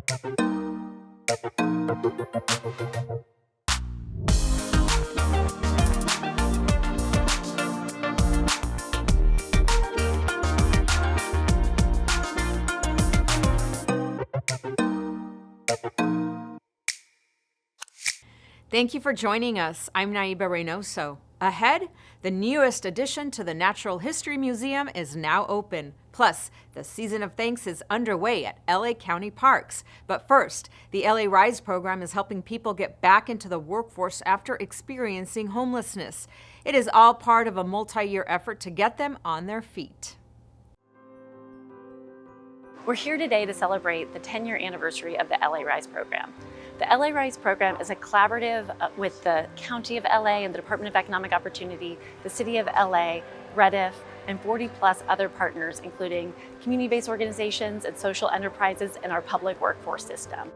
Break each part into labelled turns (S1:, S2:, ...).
S1: Thank you for joining us. I'm Naiba Reynoso. Ahead, the newest addition to the Natural History Museum is now open. Plus, the Season of Thanks is underway at LA County Parks. But first, the LA Rise program is helping people get back into the workforce after experiencing homelessness. It is all part of a multi-year effort to get them on their feet.
S2: We're here today to celebrate the 10-year anniversary of the LA Rise program. The LA Rise program is a collaborative with the County of LA and the Department of Economic Opportunity, the City of LA, Rediff, and 40+ other partners, including community-based organizations and social enterprises in our public workforce system.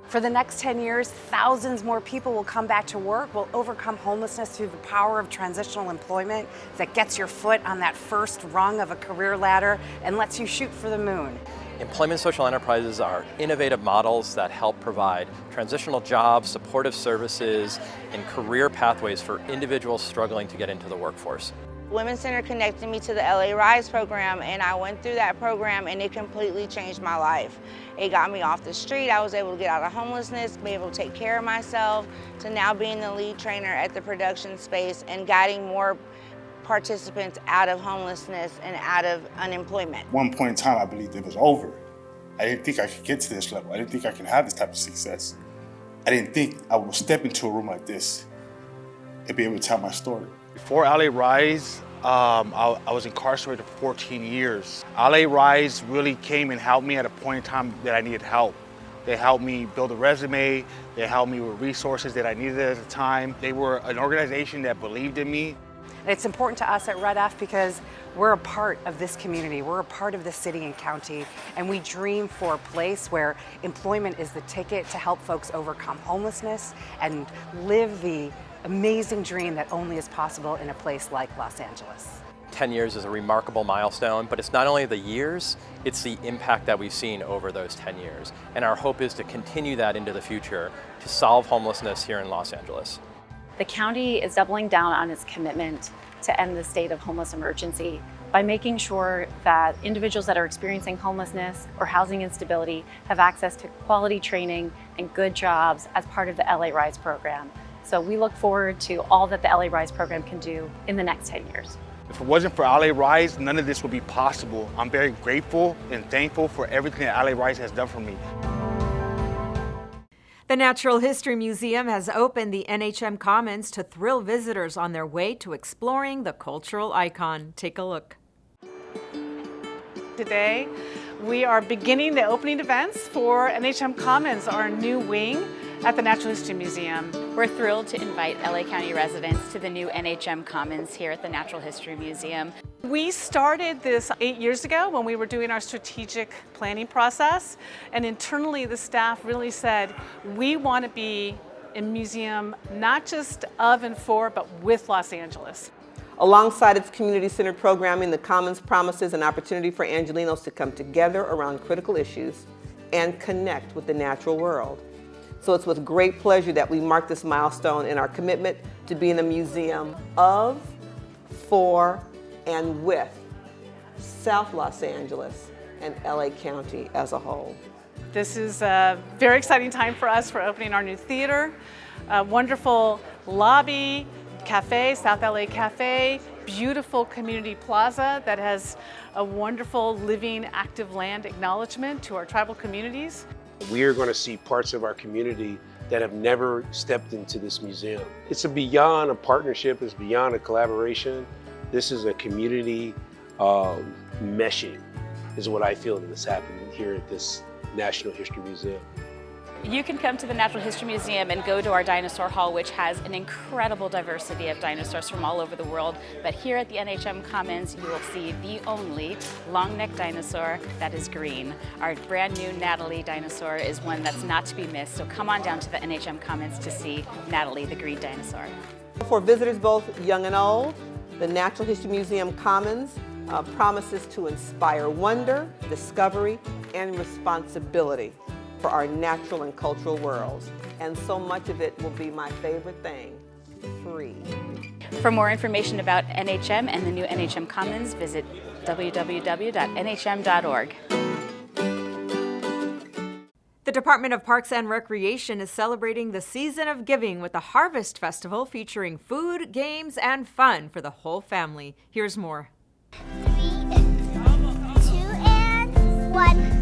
S3: For the next 10 years, thousands more people will come back to work, will overcome homelessness through the power of transitional employment that gets your foot on that first rung of a career ladder and lets you shoot for the moon.
S4: Employment social enterprises are innovative models that help provide transitional jobs, supportive services, and career pathways for individuals struggling to get into the workforce.
S5: Women's Center connected me to the LA Rise program, and I went through that program and it completely changed my life. It got me off the street. I was able to get out of homelessness, be able to take care of myself, to now being the lead trainer at the production space and guiding more participants out of homelessness and out of unemployment.
S6: At one point in time, I believed it was over. I didn't think I could get to this level. I didn't think I could have this type of success. I didn't think I would step into a room like this and be able to tell my story.
S7: Before LA Rise, I was incarcerated for 14 years. LA Rise really came and helped me at a point in time that I needed help. They helped me build a resume. They helped me with resources that I needed at the time. They were an organization that believed in me.
S3: It's important to us at Rediff because we're a part of this community. We're a part of the city and county, and we dream for a place where employment is the ticket to help folks overcome homelessness and live the amazing dream that only is possible in a place like Los Angeles.
S4: 10 years is a remarkable milestone, but it's not only the years, it's the impact that we've seen over those 10 years. And our hope is to continue that into the future to solve homelessness here in Los Angeles.
S2: The county is doubling down on its commitment to end the state of homeless emergency by making sure that individuals that are experiencing homelessness or housing instability have access to quality training and good jobs as part of the LA Rise program. So we look forward to all that the LA Rise program can do in the next 10 years.
S7: If it wasn't for LA Rise, none of this would be possible. I'm very grateful and thankful for everything that LA Rise has done for me.
S1: The Natural History Museum has opened the NHM Commons to thrill visitors on their way to exploring the cultural icon. Take a look.
S8: Today, we are beginning the opening events for NHM Commons, our new wing at the Natural History Museum.
S9: We're thrilled to invite LA County residents to the new NHM Commons here at the Natural History Museum.
S8: We started this 8 years ago when we were doing our strategic planning process, and internally the staff really said, we want to be a museum not just of and for, but with Los Angeles.
S10: Alongside its community-centered programming, the Commons promises an opportunity for Angelenos to come together around critical issues and connect with the natural world. So it's with great pleasure that we mark this milestone in our commitment to being a museum of, for, and with South Los Angeles and LA County as a whole.
S8: This is a very exciting time for us for opening our new theater, a wonderful lobby, cafe, South LA Cafe, beautiful community plaza that has a wonderful living active land acknowledgement to our tribal communities.
S11: We are going to see parts of our community that have never stepped into this museum. It's beyond a partnership, it's beyond a collaboration. This is a community meshing, is what I feel is happening here at this Natural History Museum.
S9: You can come to the Natural History Museum and go to our dinosaur hall, which has an incredible diversity of dinosaurs from all over the world. But here at the NHM Commons, you will see the only long-necked dinosaur that is green. Our brand new Natalie dinosaur is one that's not to be missed. So come on down to the NHM Commons to see Natalie, the green dinosaur.
S10: For visitors both young and old, the Natural History Museum Commons promises to inspire wonder, discovery, and responsibility. for our natural and cultural worlds. And so much of it will be my favorite thing, free.
S9: For more information about NHM and the new NHM Commons, visit www.nhm.org.
S1: The Department of Parks and Recreation is celebrating the season of giving with the Harvest Festival featuring food, games, and fun for the whole family. Here's more.
S12: 3, 2, and 1.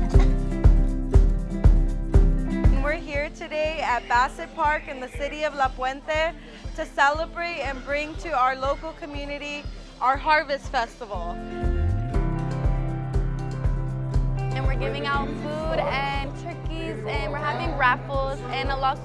S13: We're here today at Bassett Park in the city of La Puente to celebrate and bring to our local community our Harvest Festival.
S14: And we're giving out food and turkeys, and we're having raffles and a lot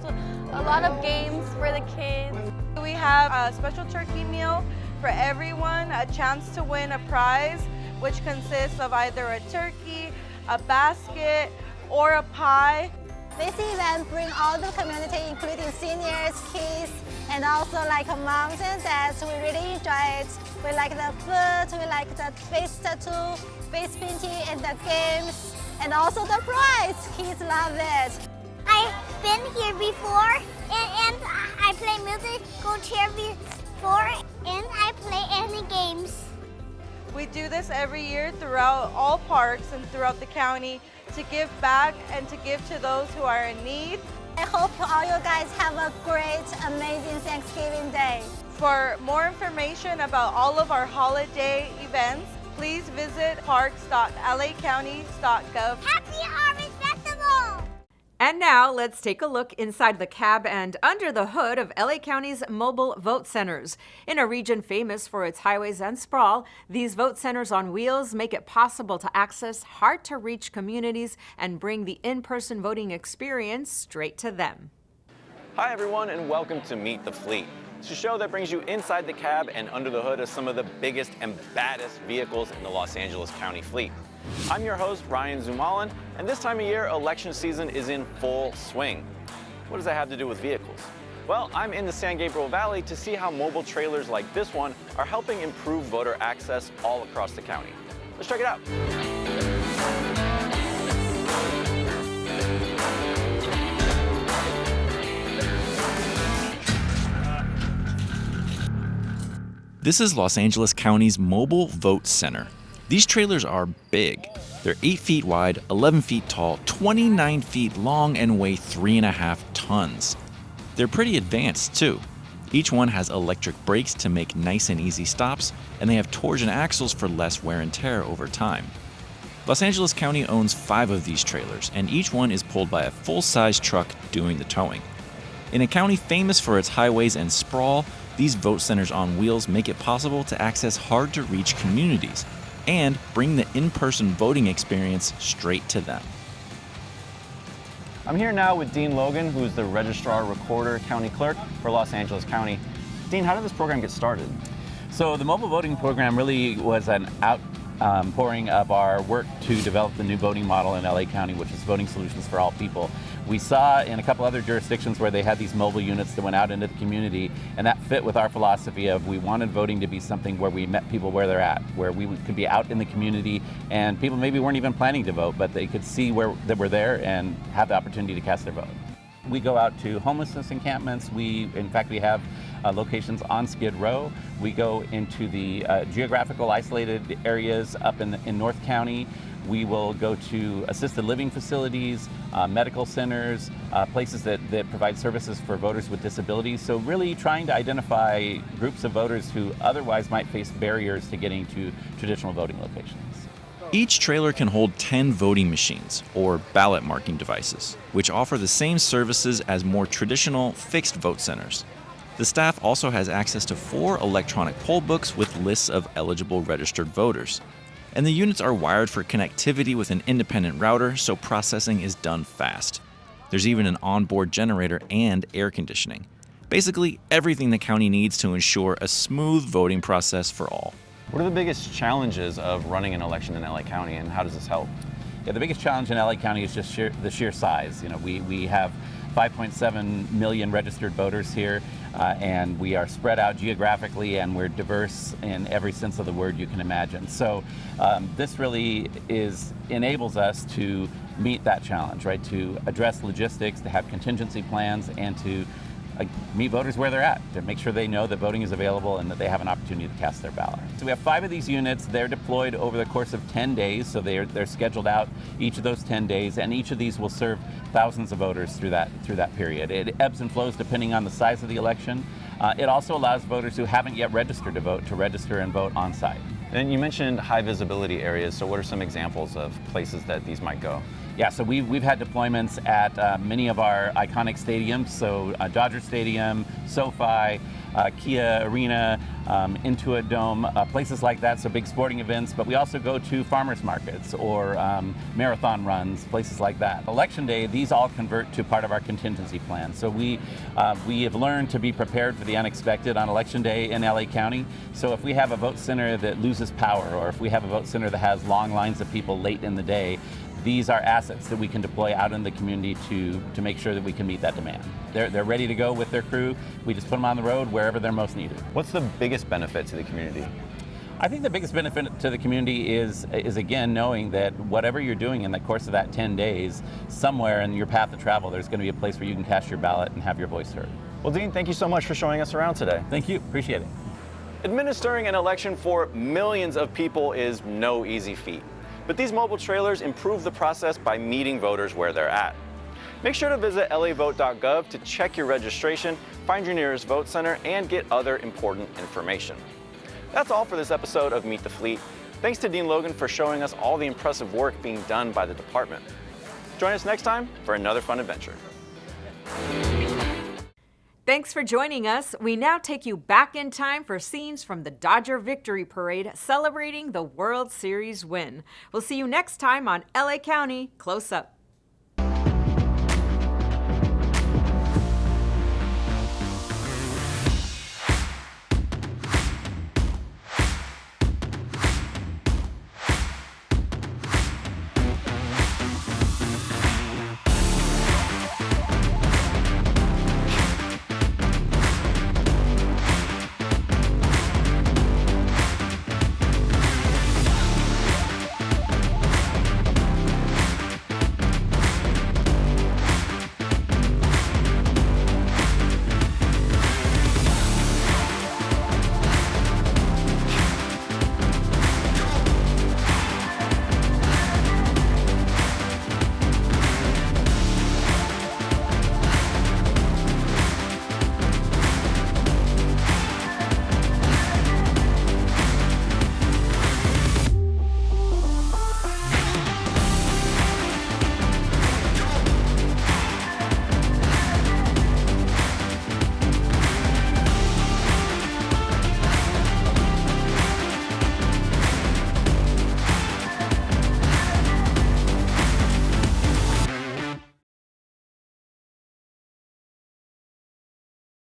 S14: of games for the kids.
S13: We have a special turkey meal for everyone, a chance to win a prize, which consists of either a turkey, a basket, or a pie.
S12: This event brings all the community, including seniors, kids, and also like moms and dads. We really enjoy it. We like the food, we like the face tattoo, face painting, and the games, and also the prize. Kids love it.
S15: I've been here before, and I play musical chair before, and I play any games.
S13: We do this every year throughout all parks and throughout the county to give back and to give to those who are in need.
S12: I hope all you guys have a great, amazing Thanksgiving Day.
S13: For more information about all of our holiday events, please visit parks.lacounty.gov.
S15: Happy Harvest Festival!
S1: And now let's take a look inside the cab and under the hood of LA County's mobile vote centers. In a region famous for its highways and sprawl, these vote centers on wheels make it possible to access hard-to-reach communities and bring the in-person voting experience straight to them.
S16: Hi everyone, and welcome to Meet the Fleet. It's a show that brings you inside the cab and under the hood of some of the biggest and baddest vehicles in the Los Angeles County fleet. I'm your host, Ryan Zumalin, and this time of year, election season is in full swing. What does that have to do with vehicles? Well, I'm in the San Gabriel Valley to see how mobile trailers like this one are helping improve voter access all across the county. Let's check it out.
S17: This is Los Angeles County's Mobile Vote Center. These trailers are big. They're 8 feet wide, 11 feet tall, 29 feet long, and weigh 3.5 tons. They're pretty advanced, too. Each one has electric brakes to make nice and easy stops, and they have torsion axles for less wear and tear over time. Los Angeles County owns 5 of these trailers, and each one is pulled by a full-size truck doing the towing. In a county famous for its highways and sprawl, these vote centers on wheels make it possible to access hard-to-reach communities and bring the in-person voting experience straight to them.
S16: I'm here now with Dean Logan, who's the Registrar Recorder County Clerk for Los Angeles County. Dean, how did this program get started?
S18: So the mobile voting program really was an outpouring of our work to develop the new voting model in LA County, which is Voting Solutions for All People. We saw in a couple other jurisdictions where they had these mobile units that went out into the community, and that fit with our philosophy of we wanted voting to be something where we met people where they're at, where we could be out in the community and people maybe weren't even planning to vote, but they could see that we're there and have the opportunity to cast their vote. We go out to homelessness encampments. In fact, we have locations on Skid Row. We go into the geographical isolated areas up in North County. We will go to assisted living facilities, medical centers, places that provide services for voters with disabilities. So really trying to identify groups of voters who otherwise might face barriers to getting to traditional voting locations.
S17: Each trailer can hold 10 voting machines, or ballot marking devices, which offer the same services as more traditional fixed vote centers. The staff also has access to 4 electronic poll books with lists of eligible registered voters. And the units are wired for connectivity with an independent router, so processing is done fast. There's even an onboard generator and air conditioning. Basically, everything the county needs to ensure a smooth voting process for all.
S16: What are the biggest challenges of running an election in LA County, and how does this help?
S18: Yeah, the biggest challenge in LA County is just the sheer size. We have 5.7 million registered voters here, and we are spread out geographically, and we're diverse in every sense of the word you can imagine. So this really enables us to meet that challenge, right? To address logistics, to have contingency plans, and to meet voters where they're at, to make sure they know that voting is available and that they have an opportunity to cast their ballot. So we have 5 of these units. They're deployed over the course of 10 days, so they're scheduled out each of those 10 days, and each of these will serve thousands of voters through that period. It ebbs and flows depending on the size of the election. It also allows voters who haven't yet registered to vote to register and vote on site.
S16: And you mentioned high visibility areas, so what are some examples of places that these might go?
S18: Yeah, so we've had deployments at many of our iconic stadiums, so Dodger Stadium, SoFi, Kia Arena, Intuit Dome, places like that, so big sporting events, but we also go to farmers markets or marathon runs, places like that. Election day, these all convert to part of our contingency plan. So we have learned to be prepared for the unexpected on Election day in LA County. So if we have a vote center that loses power, or if we have a vote center that has long lines of people late in the day, these are assets that we can deploy out in the community to make sure that we can meet that demand. They're ready to go with their crew. We just put them on the road wherever they're most needed.
S16: What's the biggest benefit to the community?
S18: I think the biggest benefit to the community is again knowing that whatever you're doing in the course of that 10 days, somewhere in your path of travel, there's going to be a place where you can cast your ballot and have your voice heard.
S16: Well, Dean, thank you so much for showing us around today.
S18: Thank you. Appreciate it.
S16: Administering an election for millions of people is no easy feat. But these mobile trailers improve the process by meeting voters where they're at. Make sure to visit lavote.gov to check your registration, find your nearest vote center, and get other important information. That's all for this episode of Meet the Fleet. Thanks to Dean Logan for showing us all the impressive work being done by the department. Join us next time for another fun adventure.
S1: Thanks for joining us. We now take you back in time for scenes from the Dodger Victory Parade celebrating the World Series win. We'll see you next time on LA County Close Up.